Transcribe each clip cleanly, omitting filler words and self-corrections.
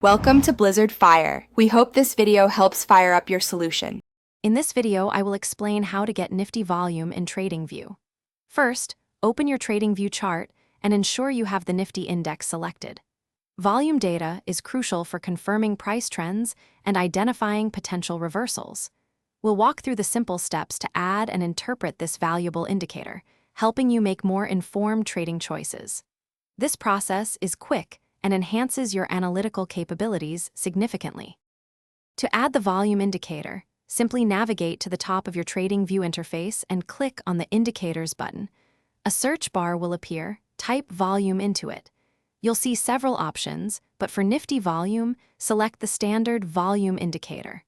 Welcome to Blizzard Fire. We hope this video helps fire up your solution. In this video, I will explain how to get Nifty volume in TradingView. First, open your TradingView chart and ensure you have the Nifty index selected. Volume data is crucial for confirming price trends and identifying potential reversals. We'll walk through the simple steps to add and interpret this valuable indicator, helping you make more informed trading choices. This process is quick and enhances your analytical capabilities significantly. To add the volume indicator, simply navigate to the top of your TradingView interface and click on the Indicators button. A search bar will appear. Type volume into it. You'll see several options, but for Nifty volume, select the standard volume indicator.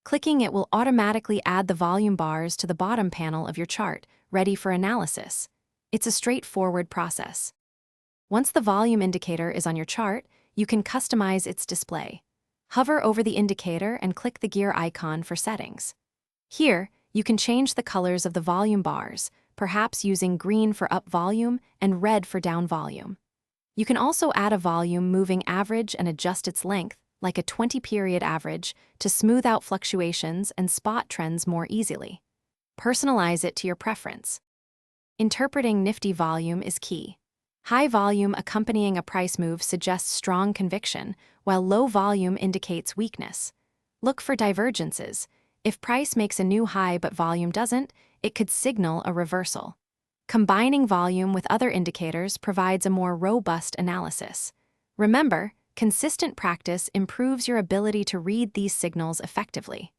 Clicking it will automatically add the volume bars to the bottom panel of your chart, ready for analysis. It's a straightforward process. Once the volume indicator is on your chart, you can customize its display. Hover over the indicator and click the gear icon for settings. Here, you can change the colors of the volume bars, perhaps using green for up volume and red for down volume. You can also add a volume moving average and adjust its length, like a 20-period average, to smooth out fluctuations and spot trends more easily. Personalize it to your preference. Interpreting Nifty volume is key. High volume accompanying a price move suggests strong conviction, while low volume indicates weakness. Look for divergences. If price makes a new high but volume doesn't, it could signal a reversal. Combining volume with other indicators provides a more robust analysis. Remember, consistent practice improves your ability to read these signals effectively.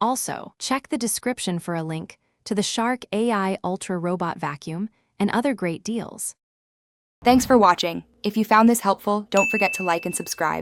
Also, check the description for a link to the Shark AI Ultra Robot Vacuum and other great deals. Thanks for watching. If you found this helpful, don't forget to like and subscribe.